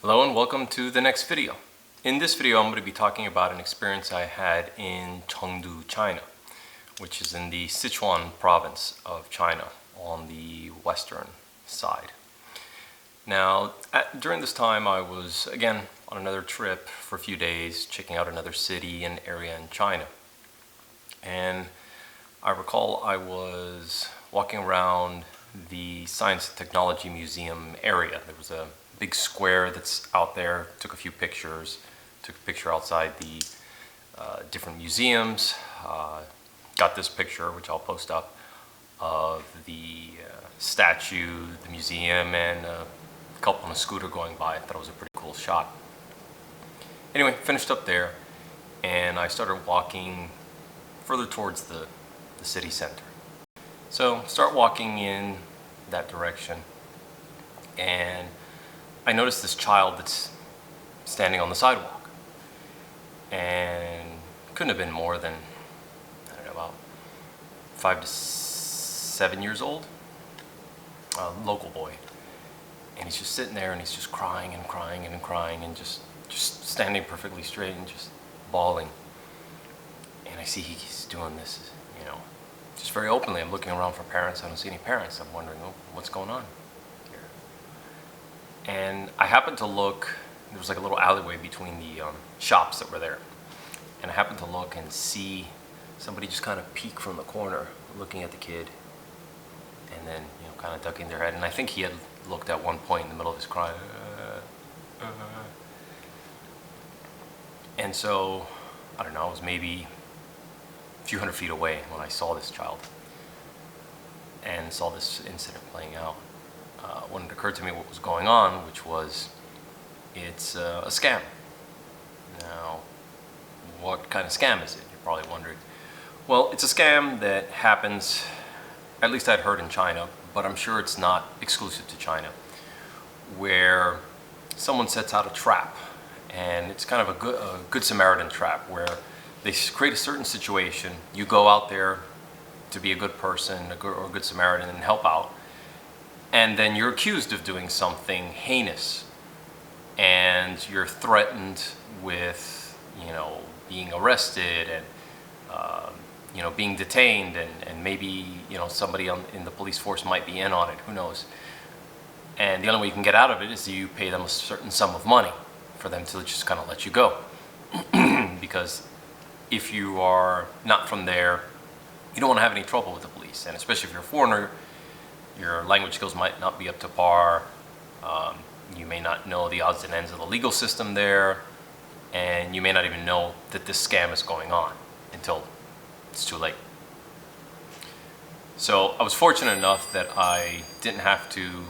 Hello and welcome to the next video. In this video I'm going to be talking about an experience I had in Chengdu, China, which is in the Sichuan province of China on the western side. Now, during this time I was again on another trip for a few days, checking out another city and area in China. And I recall I was walking around the Science and Technology Museum area. There was a big square that's out there. Took a few pictures. Took a picture outside the different museums. Got this picture, which I'll post up, of the statue, the museum, and a couple on a scooter going by. I thought it was a pretty cool shot. Anyway, finished up there, and I started walking further towards the city center. So start walking in that direction, and I noticed this child that's standing on the sidewalk, and couldn't have been more than, I don't know, about 5 to 7 years old, a local boy. And he's just sitting there, and he's just crying and crying and crying, and just standing perfectly straight and just bawling. And I see he's doing this, just very openly. I'm looking around for parents. I don't see any parents. I'm wondering, what's going on here? And I happened to look. There was like a little alleyway between the shops that were there. And I happened to look and see somebody just kind of peek from the corner, looking at the kid, and then, kind of ducking their head. And I think he had looked at one point in the middle of his cry. And so, I don't know, it was maybe a few hundred feet away when I saw this child and saw this incident playing out. When it occurred to me what was going on, which was, it's a scam. Now, what kind of scam is it? You're probably wondering. Well, it's a scam that happens, at least I'd heard in China, but I'm sure it's not exclusive to China, where someone sets out a trap, and it's kind of a good Samaritan trap, where they create a certain situation. You go out there to be a good person or a good Samaritan and help out, and then you're accused of doing something heinous, and you're threatened with, being arrested and being detained, and maybe somebody in the police force might be in on it. Who knows? And the only way you can get out of it is you pay them a certain sum of money for them to just kind of let you go, because if you are not from there, you don't want to have any trouble with the police. And especially if you're a foreigner, your language skills might not be up to par. You may not know the odds and ends of the legal system there. And you may not even know that this scam is going on until it's too late. So I was fortunate enough that I didn't have to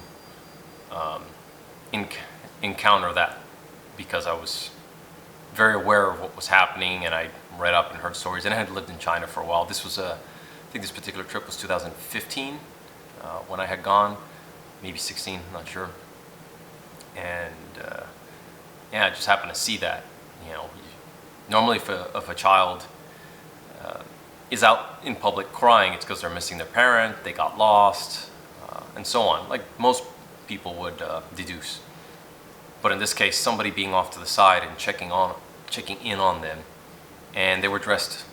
encounter that, because I was very aware of what was happening, and I read up and heard stories, and I had lived in China for a while. This was I think this particular trip was 2015 when I had gone, maybe 16, I'm not sure. And I just happened to see that. Normally if a child is out in public crying, it's because they're missing their parent, they got lost, and so on, like most people would deduce. But in this case, somebody being off to the side and checking in on them, and they were dressed,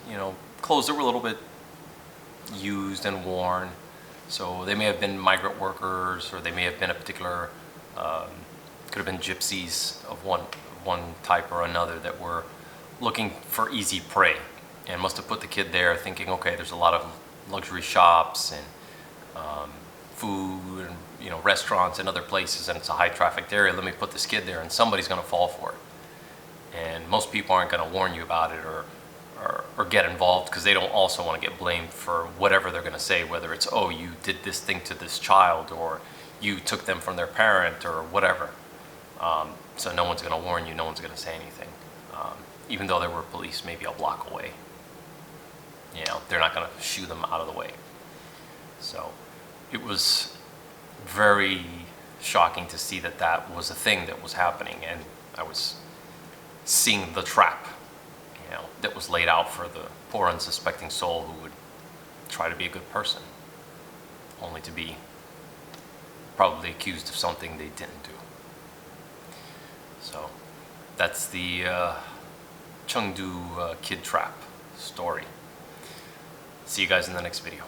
clothes that were a little bit used and worn. So they may have been migrant workers, or they may have been a particular, could have been gypsies of one type or another that were looking for easy prey, and must have put the kid there thinking, okay, there's a lot of luxury shops and food and restaurants and other places, and it's a high trafficked area. Let me put this kid there, and somebody's going to fall for it. And most people aren't going to warn you about it or get involved, because they don't also want to get blamed for whatever they're going to say, whether it's, oh, you did this thing to this child, or you took them from their parent, or whatever. So no one's going to warn you, no one's going to say anything. Even though there were police maybe a block away. They're not going to shoo them out of the way. So it was very shocking to see that that was a thing that was happening, and I was seeing the trap, that was laid out for the poor unsuspecting soul who would try to be a good person, only to be probably accused of something they didn't do. So that's the Chengdu kid trap story. See you guys in the next video.